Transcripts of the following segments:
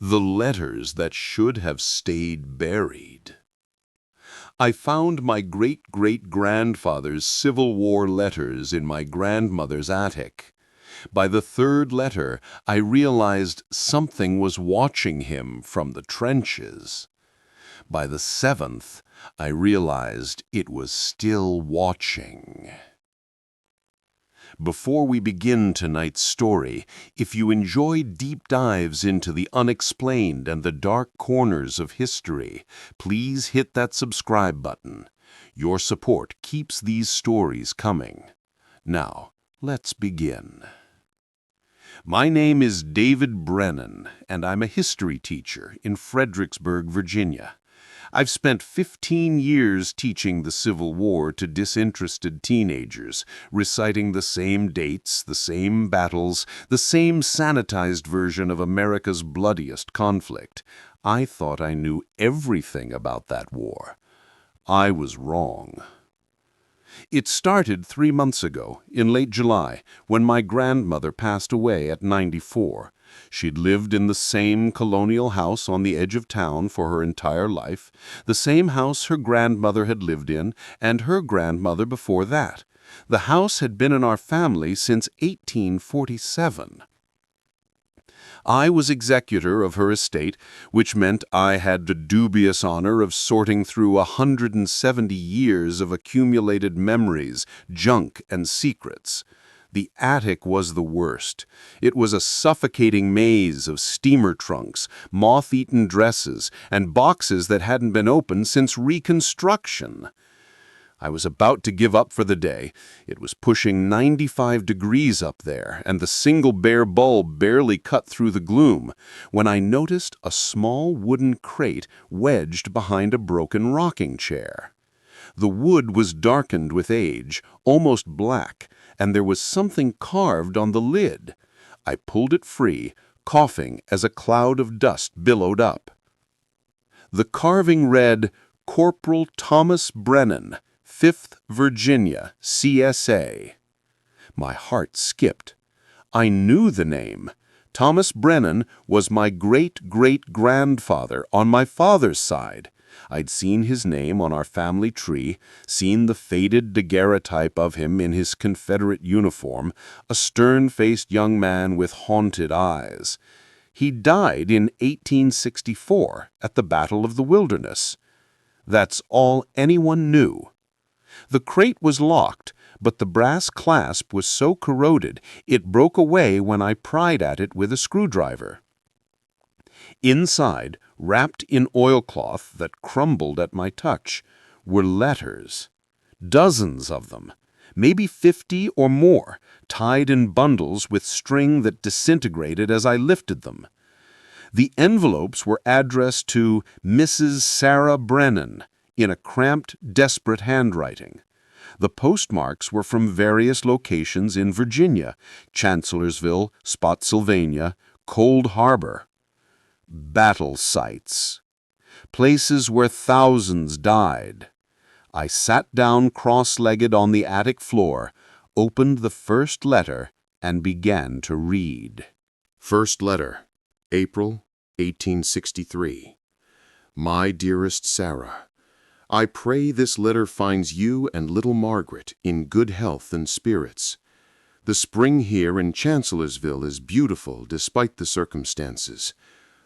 The letters that should have stayed buried. I found my great-great-grandfather's Civil War letters in my grandmother's attic. By the third letter, I realized something was watching him from the trenches. By the seventh, I realized it was still watching. Before we begin tonight's story, if you enjoy deep dives into the unexplained and the dark corners of history, please hit that subscribe button. Your support keeps these stories coming. Now, let's begin. My name is David Brennan, and I'm a history teacher in Fredericksburg, Virginia. I've spent 15 years teaching the Civil War to disinterested teenagers, reciting the same dates, the same battles, the same sanitized version of America's bloodiest conflict. I thought I knew everything about that war. I was wrong. It started 3 months ago, in late July, when my grandmother passed away at 94. She'd lived in the same colonial house on the edge of town for her entire life, the same house her grandmother had lived in, and her grandmother before that. The house had been in our family since 1847. I was executor of her estate, which meant I had the dubious honor of sorting through 170 years of accumulated memories, junk, and secrets. The attic was the worst. It was a suffocating maze of steamer trunks, moth-eaten dresses, and boxes that hadn't been opened since Reconstruction. I was about to give up for the day. It was pushing 95 degrees up there, and the single bare bulb barely cut through the gloom, when I noticed a small wooden crate wedged behind a broken rocking chair. The wood was darkened with age, almost black, and there was something carved on the lid. I pulled it free, coughing as a cloud of dust billowed up. The carving read, "Corporal Thomas Brennan, 5th Virginia, CSA. My heart skipped. I knew the name. Thomas Brennan was my great-great-grandfather on my father's side. I'd seen his name on our family tree, seen the faded daguerreotype of him in his Confederate uniform, a stern-faced young man with haunted eyes. He died in 1864 at the Battle of the Wilderness. That's all anyone knew. The crate was locked, but the brass clasp was so corroded it broke away when I pried at it with a screwdriver. Inside, wrapped in oilcloth that crumbled at my touch, were letters. Dozens of them, maybe 50 or more, tied in bundles with string that disintegrated as I lifted them. The envelopes were addressed to Mrs. Sarah Brennan in a cramped, desperate handwriting. The postmarks were from various locations in Virginia, Chancellorsville, Spotsylvania, Cold Harbor. Battle sites. Places where thousands died. I sat down cross-legged on the attic floor, opened the first letter, and began to read. First letter, April 1863. My dearest Sarah, I pray this letter finds you and little Margaret in good health and spirits. The spring here in Chancellorsville is beautiful despite the circumstances.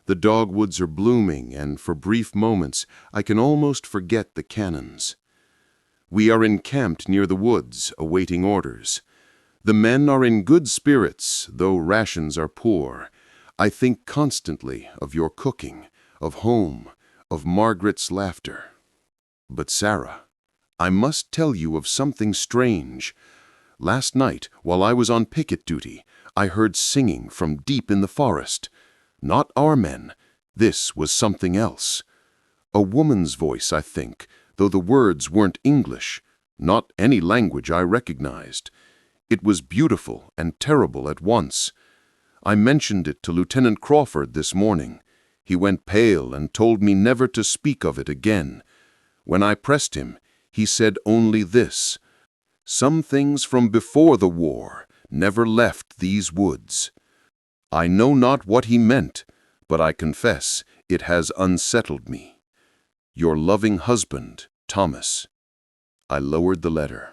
The dogwoods are blooming, and for brief moments I can almost forget the cannons. We are encamped near the woods, awaiting orders. The men are in good spirits, though rations are poor. I think constantly of your cooking, of home, of Margaret's laughter. But Sarah, I must tell you of something strange. Last night, while I was on picket duty, I heard singing from deep in the forest. Not our men. This was something else. A woman's voice, I think, though the words weren't English, not any language I recognized. It was beautiful and terrible at once. I mentioned it to Lieutenant Crawford this morning. He went pale and told me never to speak of it again. When I pressed him, he said only this: "Some things from before the war never left these woods." I know not what he meant, but I confess it has unsettled me. Your loving husband, Thomas. I lowered the letter,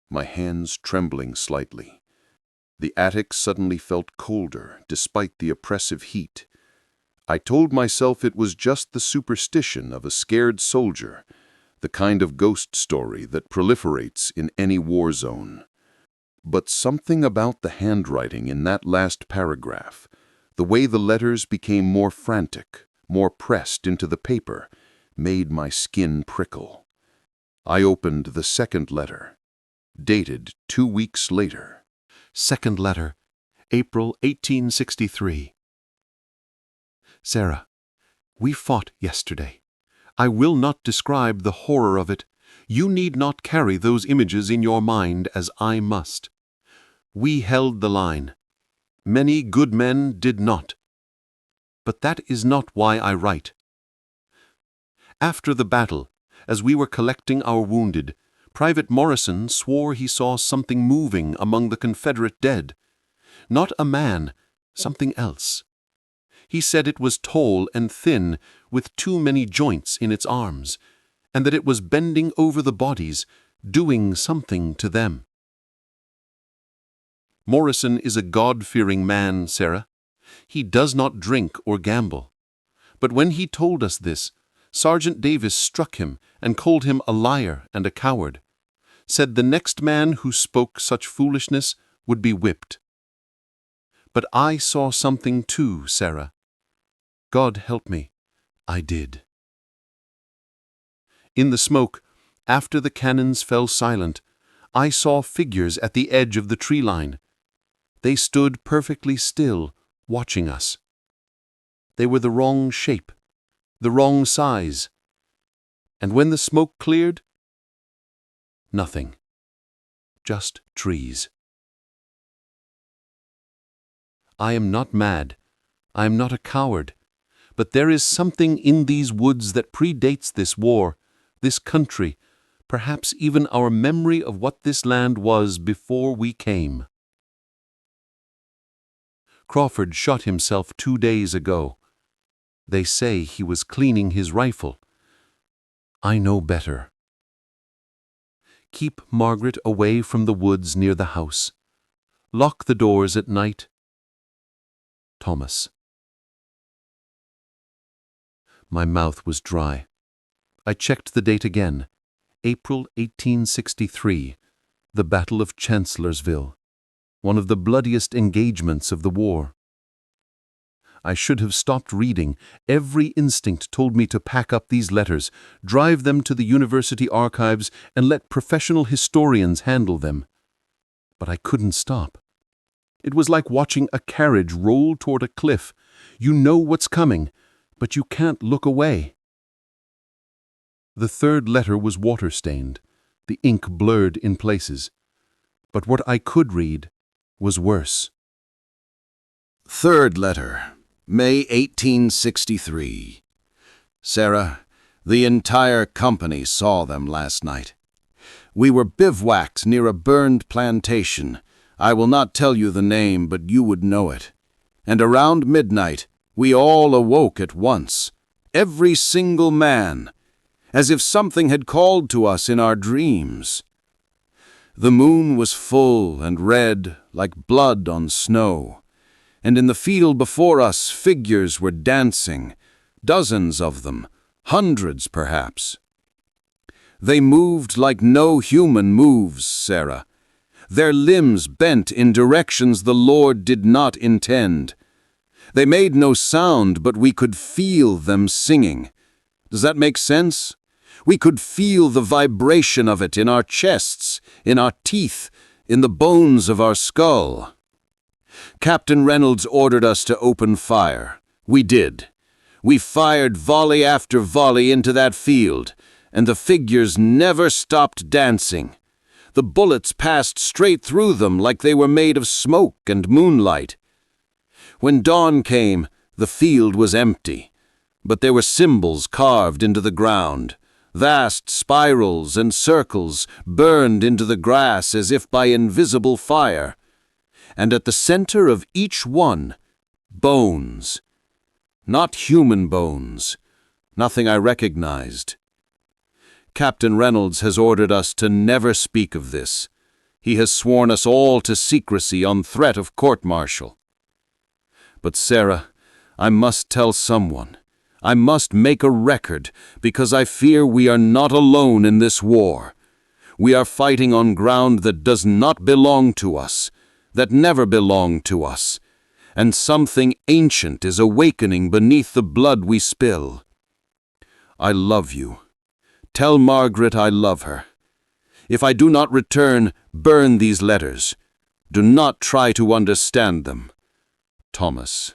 my hands trembling slightly. The attic suddenly felt colder, despite the oppressive heat. I told myself it was just the superstition of a scared soldier, the kind of ghost story that proliferates in any war zone. But something about the handwriting in that last paragraph, the way the letters became more frantic, more pressed into the paper, made my skin prickle. I opened the second letter, dated 2 weeks later. Second letter, April 1863. Sarah, we fought yesterday. I will not describe the horror of it. You need not carry those images in your mind as I must. We held the line. Many good men did not. But that is not why I write. After the battle, as we were collecting our wounded, Private Morrison swore he saw something moving among the Confederate dead. Not a man, something else. He said it was tall and thin, with too many joints in its arms, and that it was bending over the bodies, doing something to them. Morrison is a God-fearing man, Sarah. He does not drink or gamble. But when he told us this, Sergeant Davis struck him and called him a liar and a coward, said the next man who spoke such foolishness would be whipped. But I saw something too, Sarah. God help me, I did. In the smoke, after the cannons fell silent, I saw figures at the edge of the tree line. They stood perfectly still, watching us. They were the wrong shape, the wrong size. And when the smoke cleared, nothing. Just trees. I am not mad. I am not a coward. But there is something in these woods that predates this war, this country, perhaps even our memory of what this land was before we came. Crawford shot himself 2 days ago. They say he was cleaning his rifle. I know better. Keep Margaret away from the woods near the house. Lock the doors at night. Thomas. My mouth was dry. I checked the date again. April 1863, the Battle of Chancellorsville, one of the bloodiest engagements of the war. I should have stopped reading. Every instinct told me to pack up these letters, drive them to the university archives, and let professional historians handle them. But I couldn't stop. It was like watching a carriage roll toward a cliff. You know what's coming, but you can't look away. The third letter was water-stained, the ink blurred in places. But what I could read was worse. Third letter, May 1863. Sarah, the entire company saw them last night. We were bivouacked near a burned plantation. I will not tell you the name, but you would know it. And around midnight, we all awoke at once, every single man, as if something had called to us in our dreams. The moon was full and red like blood on snow, and in the field before us figures were dancing, dozens of them, hundreds perhaps. They moved like no human moves, Sarah. Their limbs bent in directions the Lord did not intend. They made no sound, but we could feel them singing. Does that make sense? We could feel the vibration of it in our chests, in our teeth, in the bones of our skull. Captain Reynolds ordered us to open fire. We did. We fired volley after volley into that field, and the figures never stopped dancing. The bullets passed straight through them like they were made of smoke and moonlight. When dawn came, the field was empty, but there were symbols carved into the ground. Vast spirals and circles burned into the grass as if by invisible fire. And at the center of each one, bones. Not human bones. Nothing I recognized. Captain Reynolds has ordered us to never speak of this. He has sworn us all to secrecy on threat of court-martial. But Sarah, I must tell someone. I must make a record, because I fear we are not alone in this war. We are fighting on ground that does not belong to us, that never belonged to us, and something ancient is awakening beneath the blood we spill. I love you. Tell Margaret I love her. If I do not return, burn these letters. Do not try to understand them. Thomas.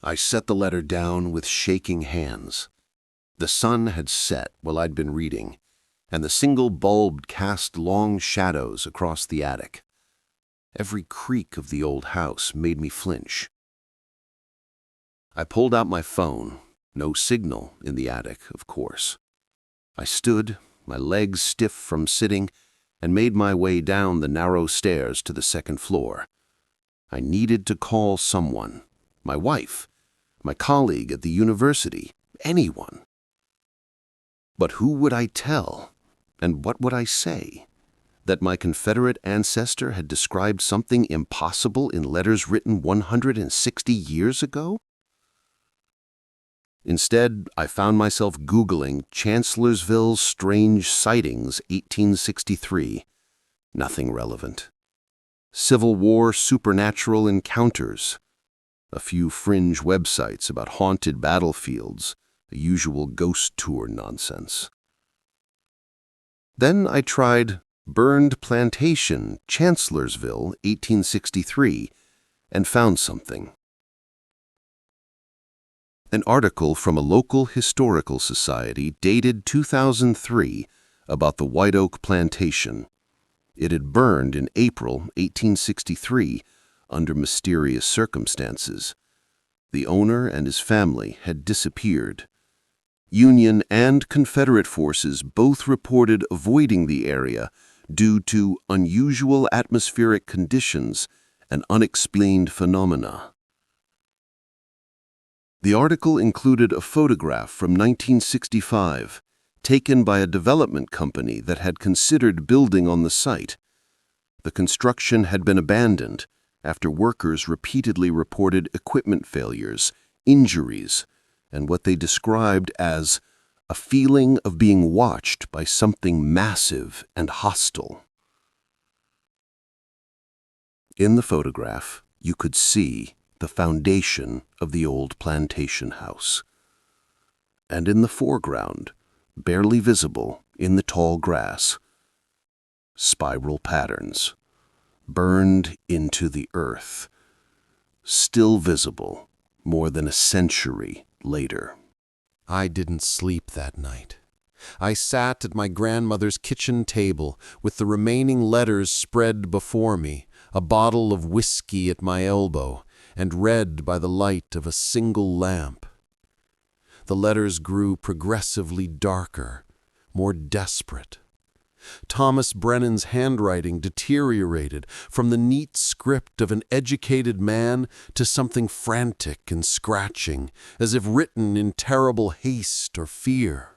I set the letter down with shaking hands. The sun had set while I'd been reading, and the single bulb cast long shadows across the attic. Every creak of the old house made me flinch. I pulled out my phone. No signal in the attic, of course. I stood, my legs stiff from sitting, and made my way down the narrow stairs to the second floor. I needed to call someone. My wife, my colleague at the university, anyone. But who would I tell, and what would I say? That my Confederate ancestor had described something impossible in letters written 160 years ago? Instead, I found myself Googling Chancellorsville's Strange Sightings 1863. Nothing relevant. Civil War Supernatural Encounters. A few fringe websites about haunted battlefields, the usual ghost tour nonsense. Then I tried Burned Plantation, Chancellorsville, 1863, and found something. An article from a local historical society dated 2003 about the White Oak Plantation. It had burned in April 1863 under mysterious circumstances. The owner and his family had disappeared. Union and Confederate forces both reported avoiding the area due to unusual atmospheric conditions and unexplained phenomena. The article included a photograph from 1965, taken by a development company that had considered building on the site. The construction had been abandoned after workers repeatedly reported equipment failures, injuries, and what they described as a feeling of being watched by something massive and hostile. In the photograph, you could see the foundation of the old plantation house. And in the foreground, barely visible in the tall grass, spiral patterns, burned into the earth, still visible more than a century later. I didn't sleep that night. I sat at my grandmother's kitchen table with the remaining letters spread before me, a bottle of whiskey at my elbow, and read by the light of a single lamp. The letters grew progressively darker, more desperate. Thomas Brennan's handwriting deteriorated from the neat script of an educated man to something frantic and scratching, as if written in terrible haste or fear.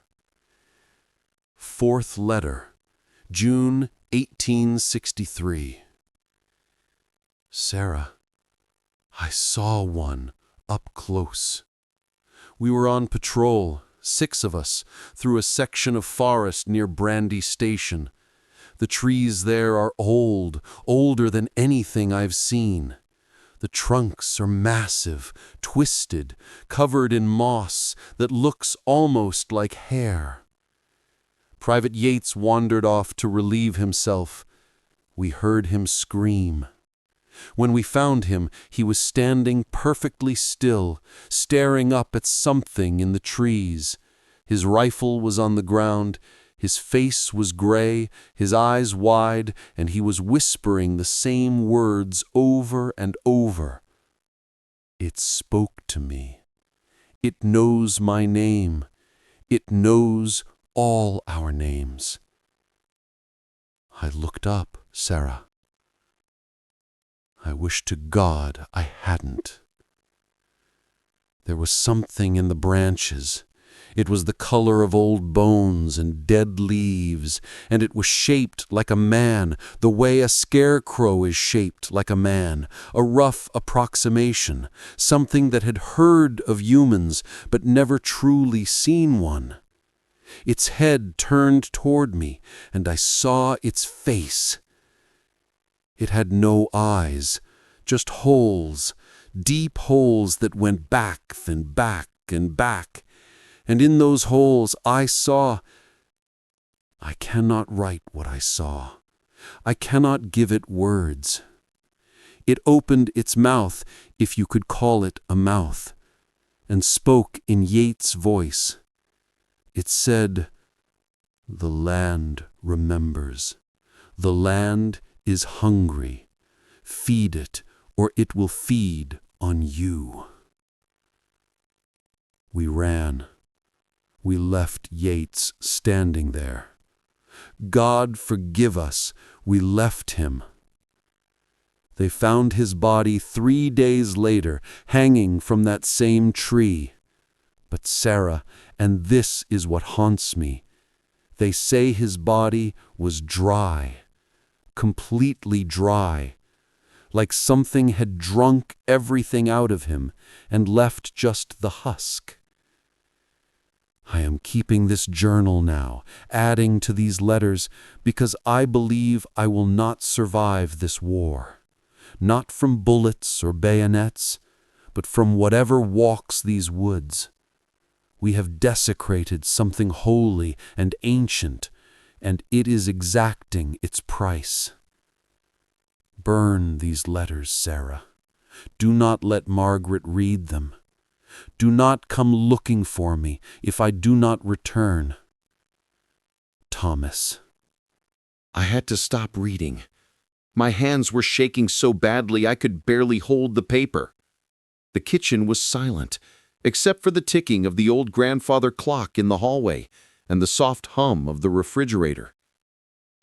Fourth letter, June 1863. Sarah, I saw one up close. We were on patrol, 6 of us, through a section of forest near Brandy Station. The trees there are old, older than anything I've seen. The trunks are massive, twisted, covered in moss that looks almost like hair. Private Yates wandered off to relieve himself. We heard him scream. When we found him, he was standing perfectly still, staring up at something in the trees. His rifle was on the ground, his face was gray, his eyes wide, and he was whispering the same words over and over. It spoke to me. It knows my name. It knows all our names. I looked up, Sarah. I wish to God I hadn't. There was something in the branches. It was the color of old bones and dead leaves, and it was shaped like a man, the way a scarecrow is shaped like a man, a rough approximation, something that had heard of humans but never truly seen one. Its head turned toward me, and I saw its face. It had no eyes, just holes, deep holes that went back and back and back. And in those holes I saw. I cannot write what I saw. I cannot give it words. It opened its mouth, if you could call it a mouth, and spoke in Yeats' voice. It said, "The land remembers. The land is hungry. Feed it, or it will feed on you." We ran. We left Yeats standing there. God forgive us, we left him. They found his body 3 days later, hanging from that same tree. But Sarah, and this is what haunts me, they say his body was dry, completely dry, like something had drunk everything out of him and left just the husk. I am keeping this journal now, adding to these letters, because I believe I will not survive this war. Not from bullets or bayonets, but from whatever walks these woods. We have desecrated something holy and ancient, and it is exacting its price. Burn these letters, Sarah. Do not let Margaret read them. Do not come looking for me if I do not return. Thomas. I had to stop reading. My hands were shaking so badly I could barely hold the paper. The kitchen was silent, except for the ticking of the old grandfather clock in the hallway and the soft hum of the refrigerator.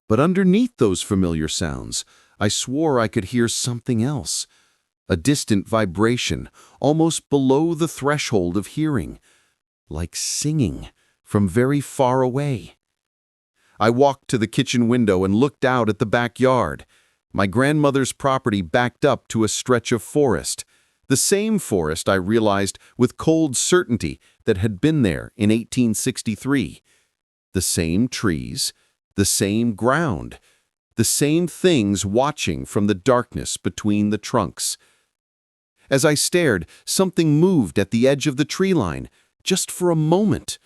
But underneath those familiar sounds, I swore I could hear something else. A distant vibration, almost below the threshold of hearing, like singing from very far away. I walked to the kitchen window and looked out at the backyard. My grandmother's property backed up to a stretch of forest, the same forest I realized with cold certainty that had been there in 1863. The same trees, the same ground, the same things watching from the darkness between the trunks. As I stared, something moved at the edge of the tree line, just for a moment.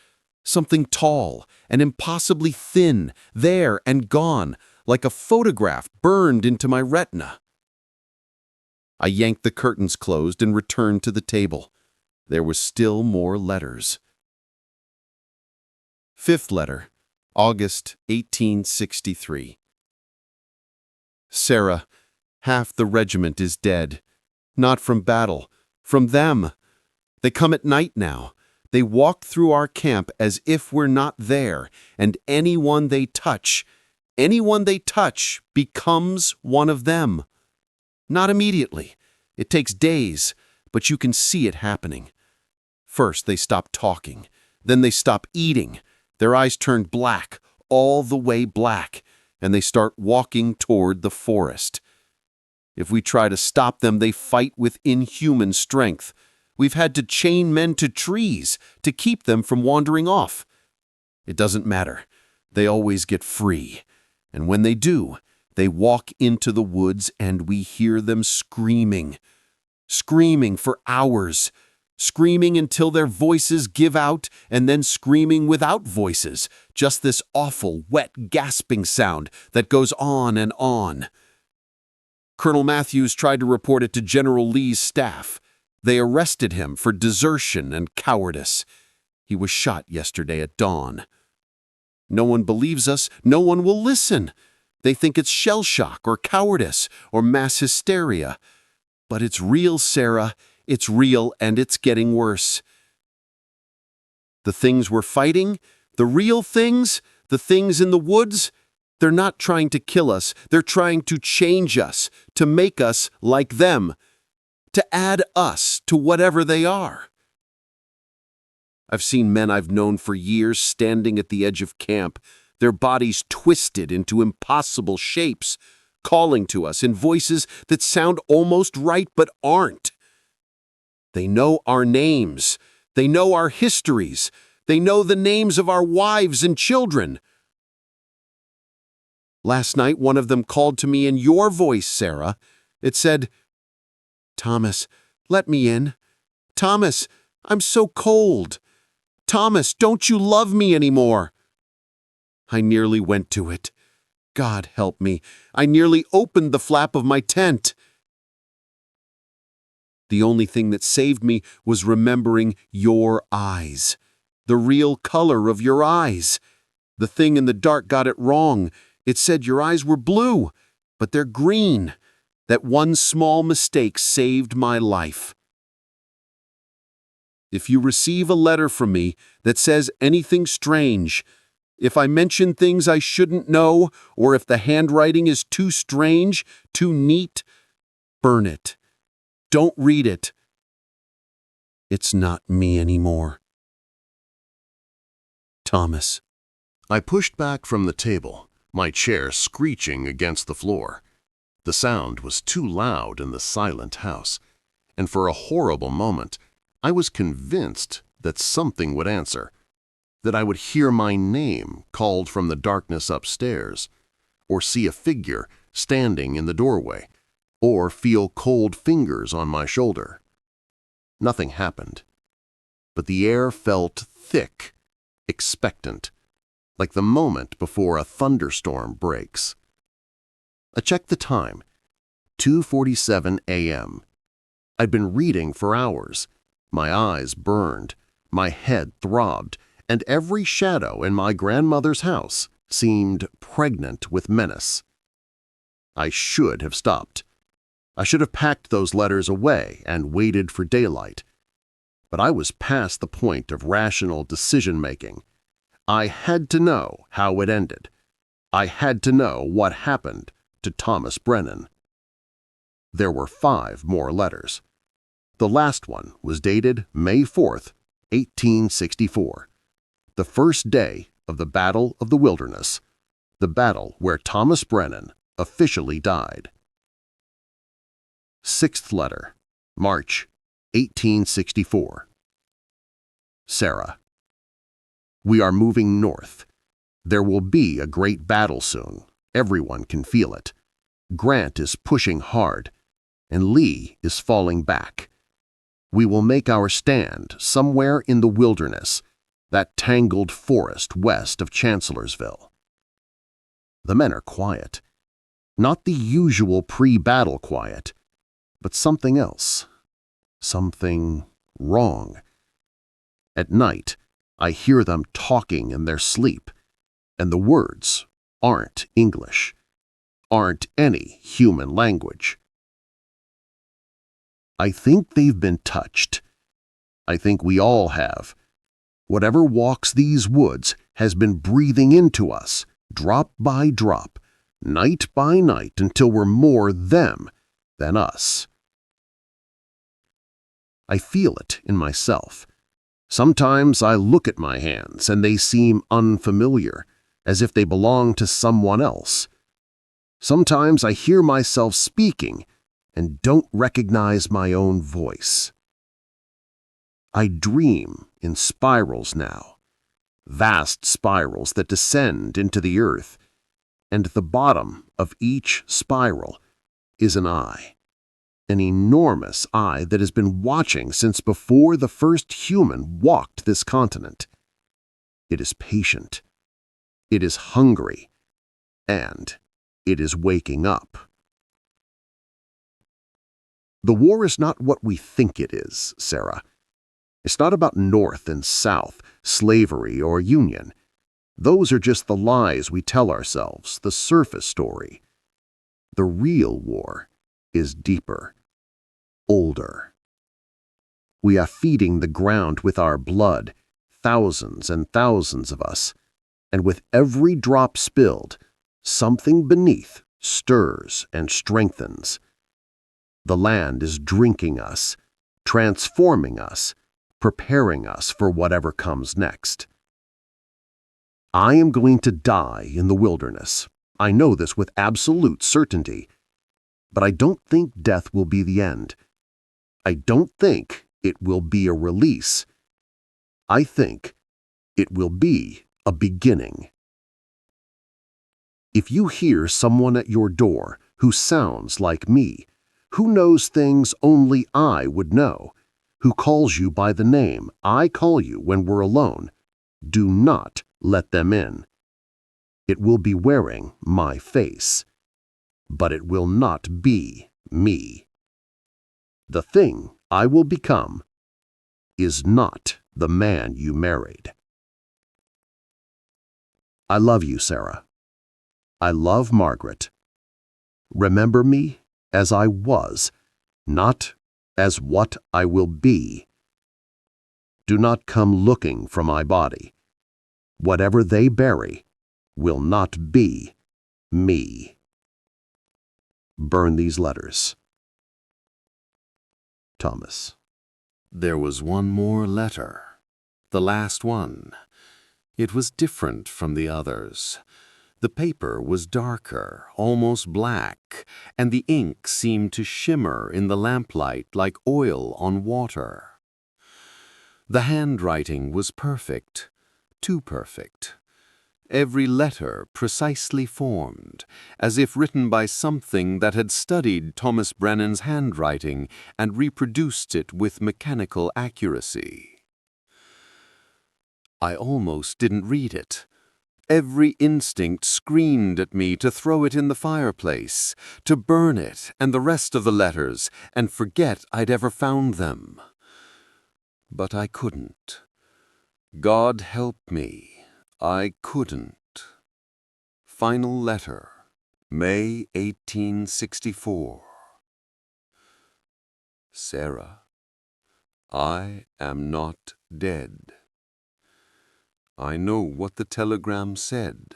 Something tall and impossibly thin, there and gone, like a photograph burned into my retina. I yanked the curtains closed and returned to the table. There was still more letters. 5th letter, August 1863. Sarah, half the regiment is dead. Not from battle, from them. They come at night now. They walk through our camp as if we're not there, and anyone they touch becomes one of them. Not immediately. It takes days, but you can see it happening. First, they stop talking. Then they stop eating. Their eyes turn black, all the way black, and they start walking toward the forest. If we try to stop them, they fight with inhuman strength. We've had to chain men to trees to keep them from wandering off. It doesn't matter. They always get free. And when they do, they walk into the woods and we hear them screaming. Screaming for hours. Screaming until their voices give out and then screaming without voices. Just this awful, wet, gasping sound that goes on and on. Colonel Matthews tried to report it to General Lee's staff. They arrested him for desertion and cowardice. He was shot yesterday at dawn. No one believes us. No one will listen. They think it's shell shock or cowardice or mass hysteria. But it's real, Sarah. It's real, and it's getting worse. The things we're fighting, the real things, the things in the woods, they're not trying to kill us. They're trying to change us, to make us like them, to add us to whatever they are. I've seen men I've known for years standing at the edge of camp, their bodies twisted into impossible shapes, calling to us in voices that sound almost right but aren't. They know our names. They know our histories. They know the names of our wives and children. Last night, one of them called to me in your voice, Sarah. It said, "Thomas, let me in. Thomas, I'm so cold. Thomas, don't you love me anymore?" I nearly went to it. God help me. I nearly opened the flap of my tent. The only thing that saved me was remembering your eyes. The real color of your eyes. The thing in the dark got it wrong. It said your eyes were blue, but they're green. That one small mistake saved my life. If you receive a letter from me that says anything strange, if I mention things I shouldn't know, or if the handwriting is too strange, too neat, burn it. Don't read it. It's not me anymore. Thomas. I pushed back from the table, my chair screeching against the floor. The sound was too loud in the silent house, and for a horrible moment, I was convinced that something would answer, that I would hear my name called from the darkness upstairs, or see a figure standing in the doorway, or feel cold fingers on my shoulder. Nothing happened, but the air felt thick, expectant, like the moment before a thunderstorm breaks. I checked the time, 2:47 a.m. I'd been reading for hours. My eyes burned, my head throbbed, and every shadow in my grandmother's house seemed pregnant with menace. I should have stopped. I should have packed those letters away and waited for daylight. But I was past the point of rational decision-making. I had to know how it ended. I had to know what happened to Thomas Brennan. There were 5 more letters. The last one was dated May 4th, 1864, the first day of the Battle of the Wilderness, the battle where Thomas Brennan officially died. 6th letter, March 1864. Sarah. We are moving north. There will be a great battle soon. Everyone can feel it. Grant is pushing hard, and Lee is falling back. We will make our stand somewhere in the wilderness, that tangled forest west of Chancellorsville. The men are quiet. Not the usual pre-battle quiet, but something else. Something wrong. At night, I hear them talking in their sleep, and the words aren't English, aren't any human language. I think they've been touched. I think we all have. Whatever walks these woods has been breathing into us, drop by drop, night by night, until we're more them than us. I feel it in myself. Sometimes I look at my hands and they seem unfamiliar, as if they belong to someone else. Sometimes I hear myself speaking and don't recognize my own voice. I dream in spirals now, vast spirals that descend into the earth, and at the bottom of each spiral is an eye, an enormous eye that has been watching since before the first human walked this continent. It is patient, it is hungry, and it is waking up. The war is not what we think it is, Sarah. It's not about North and South, slavery or Union. Those are just the lies we tell ourselves, the surface story. The real war is deeper, older. We are feeding the ground with our blood, thousands and thousands of us, and with every drop spilled, something beneath stirs and strengthens. The land is drinking us, transforming us, preparing us for whatever comes next. I am going to die in the wilderness. I know this with absolute certainty. But I don't think death will be the end. I don't think it will be a release. I think it will be a beginning. If you hear someone at your door who sounds like me, who knows things only I would know, who calls you by the name I call you when we're alone, do not let them in. It will be wearing my face, but it will not be me. The thing I will become is not the man you married. I love you, Sarah. I love Margaret. Remember me as I was, not as what I will be. Do not come looking for my body. Whatever they bury will not be me. Burn these letters. Thomas. There was one more letter, the last one. It was different from the others. The paper was darker, almost black, and the ink seemed to shimmer in the lamplight like oil on water. The handwriting was perfect, too perfect. Every letter precisely formed, as if written by something that had studied Thomas Brennan's handwriting and reproduced it with mechanical accuracy. I almost didn't read it. Every instinct screamed at me to throw it in the fireplace, to burn it and the rest of the letters and forget I'd ever found them. But I couldn't. God help me, I couldn't. Final letter, May 1864. Sarah, I am not dead. I know what the telegram said.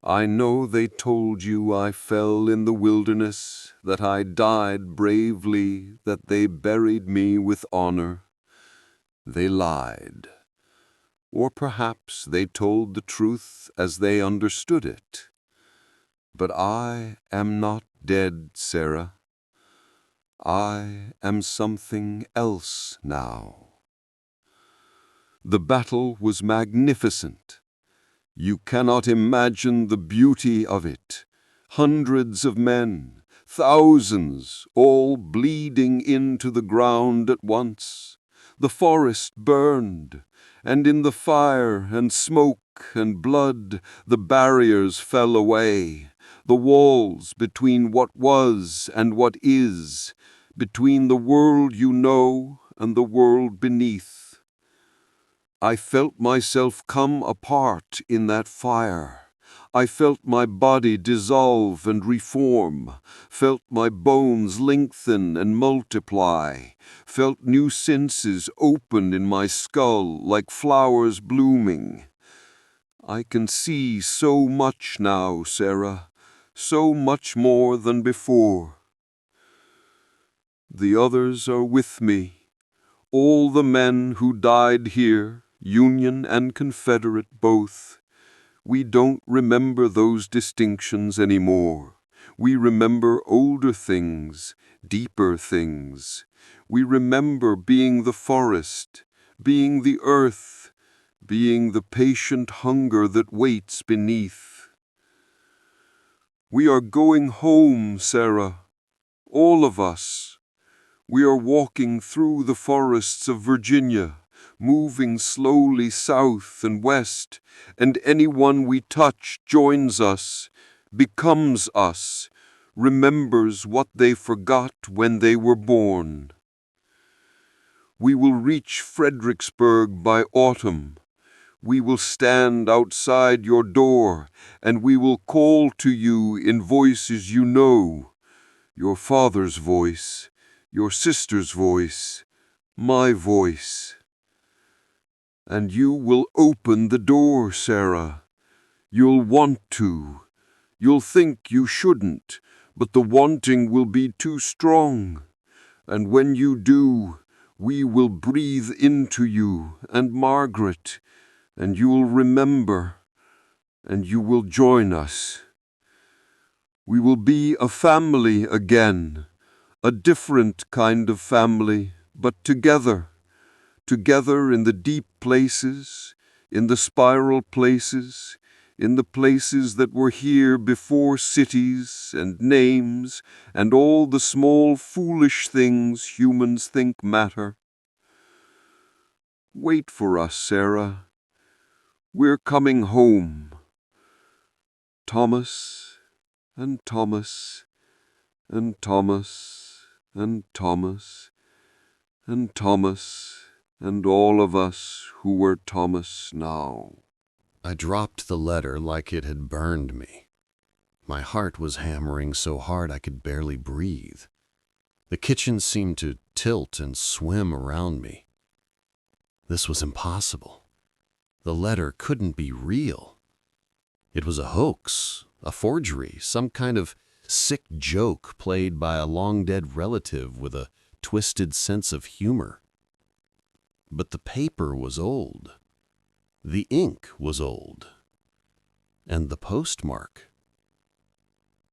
I know they told you I fell in the wilderness, that I died bravely, that they buried me with honor. They lied. Or perhaps they told the truth as they understood it. But I am not dead, Sarah. I am something else now. The battle was magnificent. You cannot imagine the beauty of it. Hundreds of men, thousands, all bleeding into the ground at once. The forest burned, and in the fire and smoke and blood the barriers fell away, the walls between what was and what is, between the world you know and the world beneath. I felt myself come apart in that fire. I felt my body dissolve and reform, felt my bones lengthen and multiply, felt new senses open in my skull like flowers blooming. I can see so much now, Sarah, so much more than before. The others are with me, all the men who died here, Union and Confederate both. We don't remember those distinctions anymore. We remember older things, deeper things. We remember being the forest, being the earth, being the patient hunger that waits beneath. We are going home, Sarah, all of us. We are walking through the forests of Virginia, moving slowly south and west, and anyone we touch joins us, becomes us, remembers what they forgot when they were born. We will reach Fredericksburg by autumn. We will stand outside your door, and we will call to you in voices you know, your father's voice, your sister's voice, my voice. And you will open the door, Sarah. You'll want to. You'll think you shouldn't, but the wanting will be too strong. And when you do, We will breathe into you and Margaret, and you will remember, and you will join us. We will be a family again, a different kind of family, but together in the deep places, in the spiral places, in the places that were here before cities and names and all the small foolish things humans think matter. Wait for us, Sarah. We're coming home. Thomas and Thomas and Thomas and Thomas and Thomas and all of us who were Thomas now. I dropped the letter like it had burned me. My heart was hammering so hard I could barely breathe. The kitchen seemed to tilt and swim around me. This was impossible. The letter couldn't be real. It was a hoax, a forgery, some kind of sick joke played by a long-dead relative with a twisted sense of humor. But the paper was old. The ink was old. And the postmark.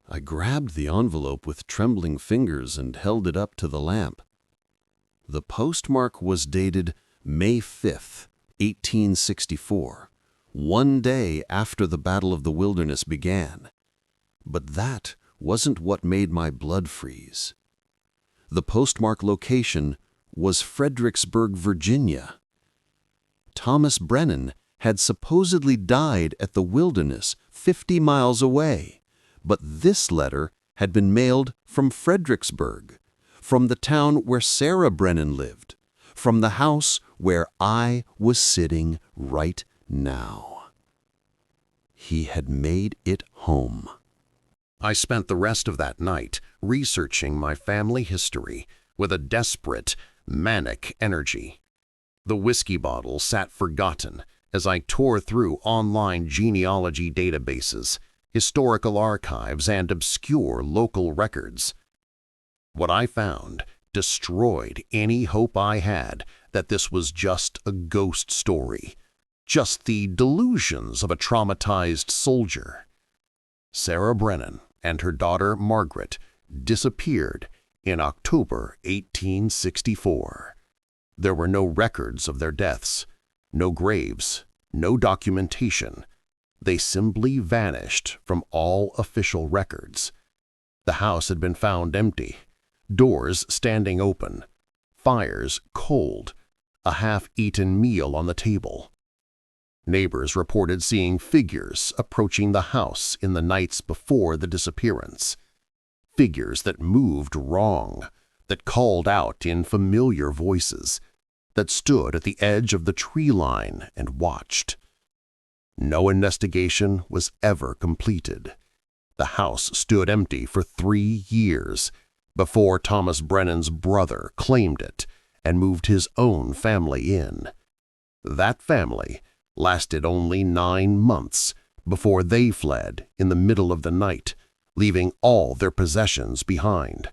I grabbed the envelope with trembling fingers and held it up to the lamp. The postmark was dated May 5th, 1864, one day after the Battle of the Wilderness began. But that wasn't what made my blood freeze. The postmark location was Fredericksburg, Virginia. Thomas Brennan had supposedly died at the Wilderness 50 miles away, but this letter had been mailed from Fredericksburg, from the town where Sarah Brennan lived, from the house where I was sitting right now. He had made it home. I spent the rest of that night researching my family history with a desperate, manic energy. The whiskey bottle sat forgotten as I tore through online genealogy databases, historical archives, and obscure local records. What I found destroyed any hope I had that this was just a ghost story, just the delusions of a traumatized soldier. Sarah Brennan and her daughter Margaret disappeared in October 1864. There were no records of their deaths, no graves, no documentation. They simply vanished from all official records. The house had been found empty, doors standing open, fires cold, a half-eaten meal on the table. Neighbors reported seeing figures approaching the house in the nights before the disappearance. Figures that moved wrong, that called out in familiar voices, that stood at the edge of the tree line and watched. No investigation was ever completed. The house stood empty for 3 years before Thomas Brennan's brother claimed it and moved his own family in. That family lasted only 9 months before they fled in the middle of the night, leaving all their possessions behind.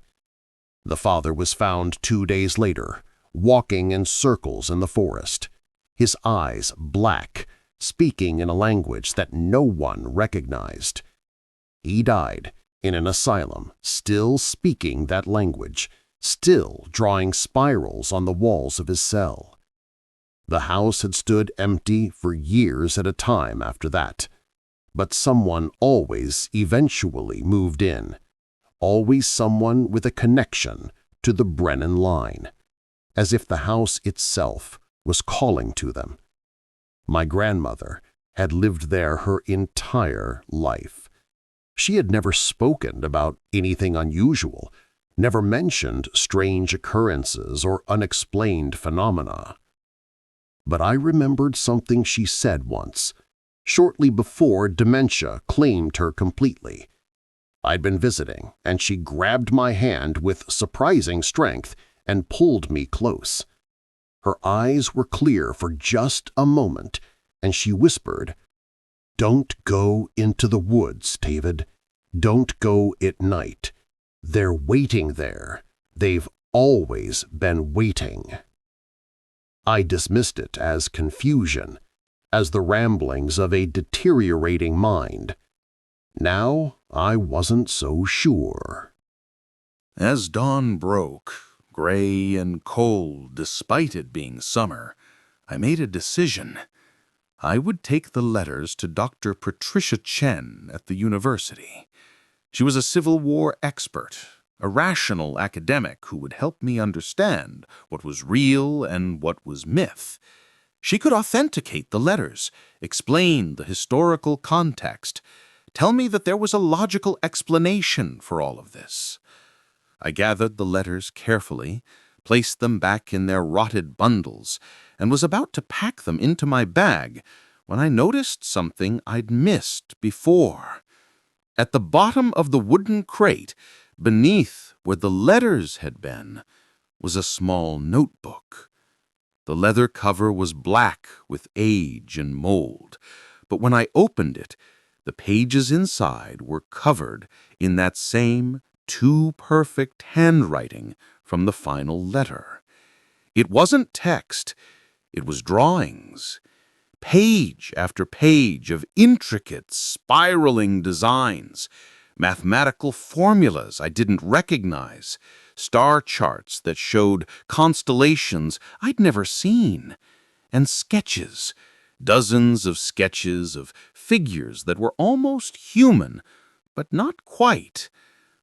The father was found 2 days later, walking in circles in the forest, his eyes black, speaking in a language that no one recognized. He died in an asylum, still speaking that language, still drawing spirals on the walls of his cell. The house had stood empty for years at a time after that, but someone always eventually moved in, always someone with a connection to the Brennan line, as if the house itself was calling to them. My grandmother had lived there her entire life. She had never spoken about anything unusual, never mentioned strange occurrences or unexplained phenomena. But I remembered something she said once, shortly before dementia claimed her completely. I'd been visiting, and she grabbed my hand with surprising strength and pulled me close. Her eyes were clear for just a moment, and she whispered, "Don't go into the woods, David. Don't go at night. They're waiting there. They've always been waiting." I dismissed it as confusion, as the ramblings of a deteriorating mind. Now I wasn't so sure. As dawn broke, gray and cold despite it being summer, I made a decision. I would take the letters to Dr. Patricia Chen at the university. She was a Civil War expert, a rational academic who would help me understand what was real and what was myth. She could authenticate the letters, explain the historical context, tell me that there was a logical explanation for all of this. I gathered the letters carefully, placed them back in their rotted bundles, and was about to pack them into my bag when I noticed something I'd missed before. At the bottom of the wooden crate, beneath where the letters had been, was a small notebook. The leather cover was black with age and mold, but when I opened it, the pages inside were covered in that same too-perfect handwriting from the final letter. It wasn't text, it was drawings. Page after page of intricate, spiraling designs, mathematical formulas I didn't recognize, star charts that showed constellations I'd never seen, and sketches, dozens of sketches of figures that were almost human, but not quite.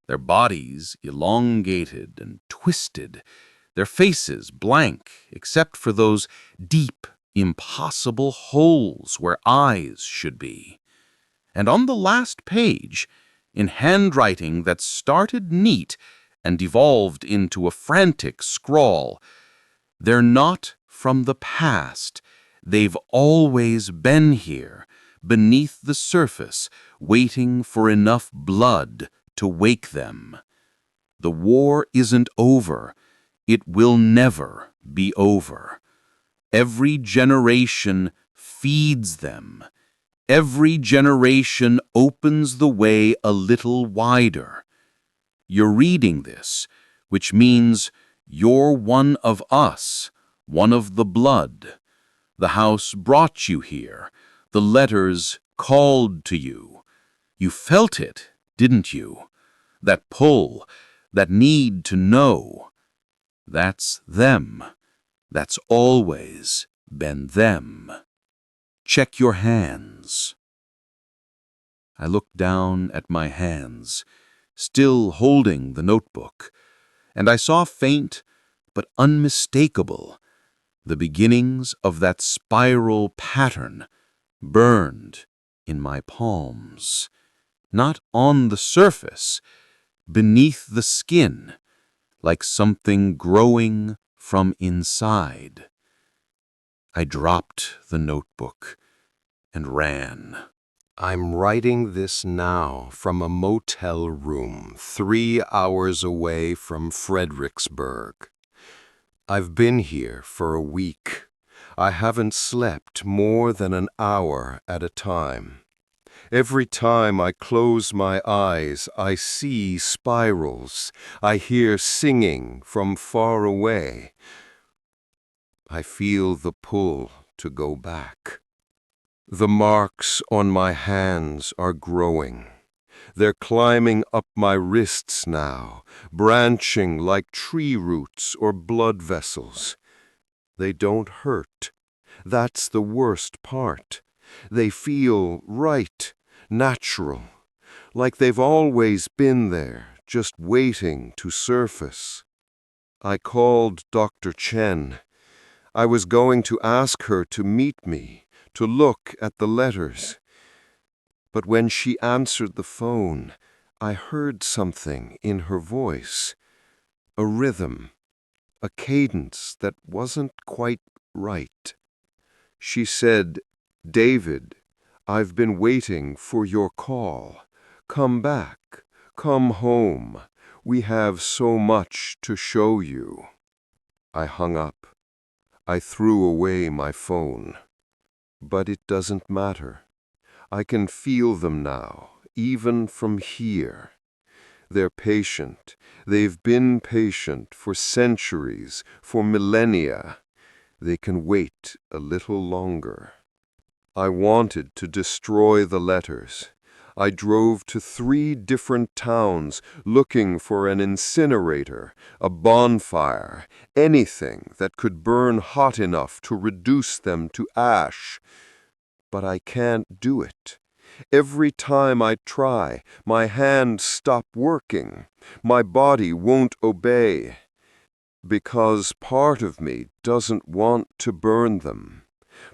Their bodies elongated and twisted, their faces blank except for those deep, impossible holes where eyes should be. And on the last page, in handwriting that started neat and devolved into a frantic scrawl, "They're not from the past. They've always been here, beneath the surface, waiting for enough blood to wake them. The war isn't over. It will never be over. Every generation feeds them. Every generation opens the way a little wider. You're reading this, which means you're one of us, one of the blood. The house brought you here. The letters called to you. You felt it, didn't you? That pull, that need to know. That's them. That's always been them. Check your hands." I looked down at my hands, still holding the notebook, and I saw faint but unmistakable the beginnings of that spiral pattern burned in my palms, not on the surface, beneath the skin, like something growing from inside. I dropped the notebook and ran. I'm writing this now from a motel room 3 hours away from Fredericksburg. I've been here for a week. I haven't slept more than an hour at a time. Every time I close my eyes, I see spirals. I hear singing from far away. I feel the pull to go back. The marks on my hands are growing. They're climbing up my wrists now, branching like tree roots or blood vessels. They don't hurt. That's the worst part. They feel right, natural, like they've always been there, just waiting to surface. I called Dr. Chen. I was going to ask her to meet me, to look at the letters. But when she answered the phone, I heard something in her voice, a rhythm, a cadence that wasn't quite right. She said, "David, I've been waiting for your call. Come back, come home. We have so much to show you." I hung up. I threw away my phone. But it doesn't matter. I can feel them now, even from here. They're patient. They've been patient for centuries, for millennia. They can wait a little longer. I wanted to destroy the letters. I drove to 3 different towns looking for an incinerator, a bonfire, anything that could burn hot enough to reduce them to ash. But I can't do it. Every time I try, my hands stop working. My body won't obey. Because part of me doesn't want to burn them.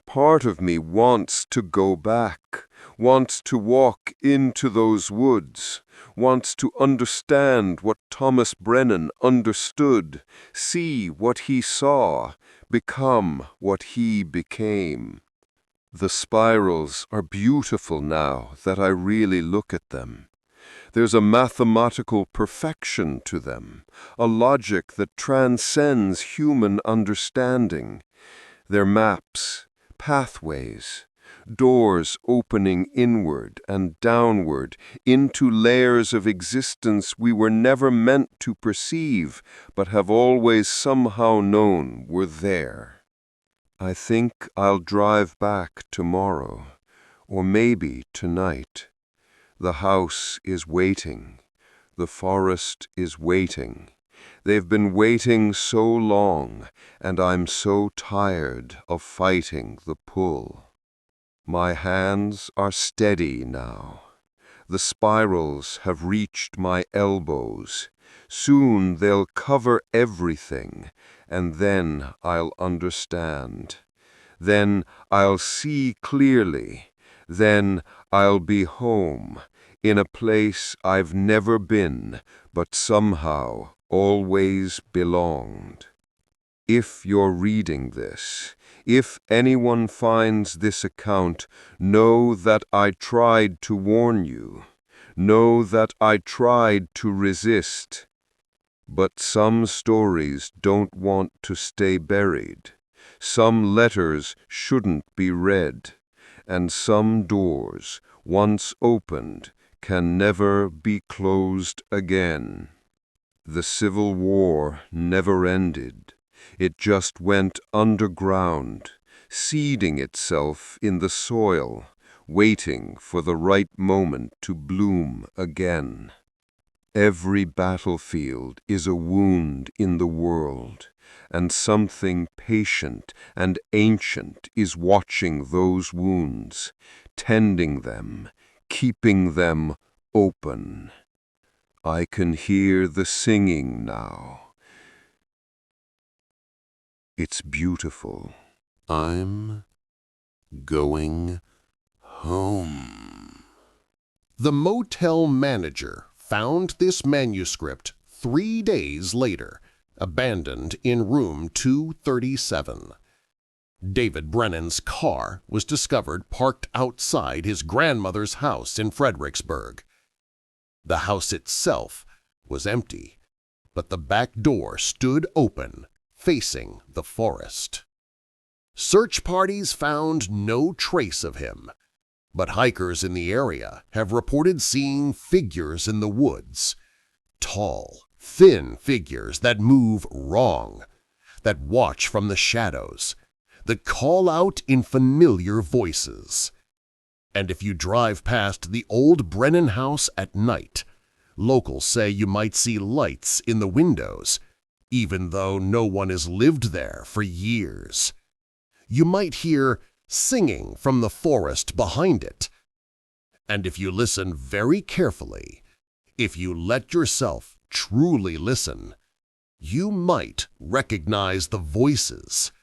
Part of me wants to go back, wants to walk into those woods, wants to understand what Thomas Brennan understood, see what he saw, become what he became. The spirals are beautiful now that I really look at them. There's a mathematical perfection to them, a logic that transcends human understanding. They're maps, pathways, doors opening inward and downward into layers of existence we were never meant to perceive, but have always somehow known were there. I think I'll drive back tomorrow, or maybe tonight. The house is waiting. The forest is waiting. They've been waiting so long, and I'm so tired of fighting the pull. My hands are steady now. The spirals have reached my elbows. Soon they'll cover everything, and then I'll understand. Then I'll see clearly. Then I'll be home, in a place I've never been, but somehow always belonged. If you're reading this, if anyone finds this account, know that I tried to warn you. Know that I tried to resist. But some stories don't want to stay buried. Some letters shouldn't be read. And some doors, once opened, can never be closed again. The Civil War never ended. It just went underground, seeding itself in the soil, waiting for the right moment to bloom again. Every battlefield is a wound in the world, and something patient and ancient is watching those wounds, tending them, keeping them open. I can hear the singing now. It's beautiful. I'm going home. The motel manager found this manuscript 3 days later, abandoned in room 237. David Brennan's car was discovered parked outside his grandmother's house in Fredericksburg. The house itself was empty, but the back door stood open, facing the forest. Search parties found no trace of him, but hikers in the area have reported seeing figures in the woods. Tall, thin figures that move wrong, that watch from the shadows, that call out in familiar voices. And if you drive past the old Brennan house at night, locals say you might see lights in the windows, even though no one has lived there for years. You might hear singing from the forest behind it. And if you listen very carefully, if you let yourself truly listen, you might recognize the voices.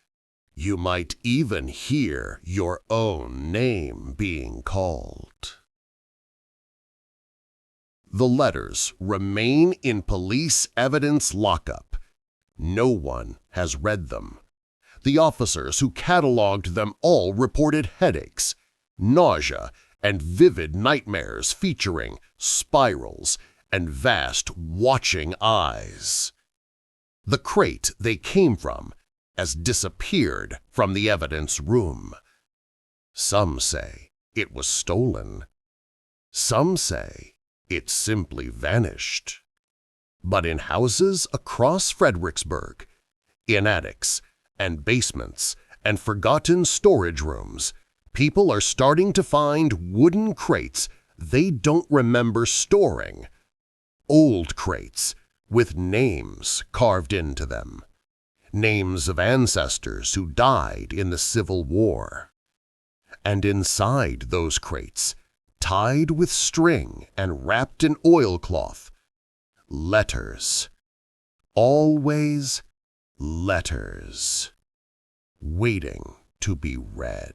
You might even hear your own name being called. The letters remain in police evidence lockup. No one has read them. The officers who cataloged them all reported headaches, nausea, and vivid nightmares featuring spirals and vast watching eyes. The crate they came from has disappeared from the evidence room. Some say it was stolen. Some say it simply vanished. But in houses across Fredericksburg, in attics, and basements and forgotten storage rooms, people are starting to find wooden crates they don't remember storing. Old crates with names carved into them. Names of ancestors who died in the Civil War. And inside those crates, tied with string and wrapped in oilcloth, letters. Always letters, waiting to be read.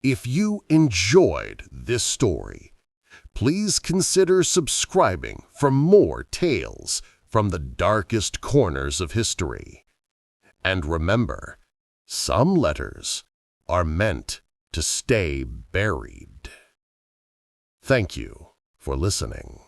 If you enjoyed this story, please consider subscribing for more tales from the darkest corners of history. And remember, some letters are meant to stay buried. Thank you for listening.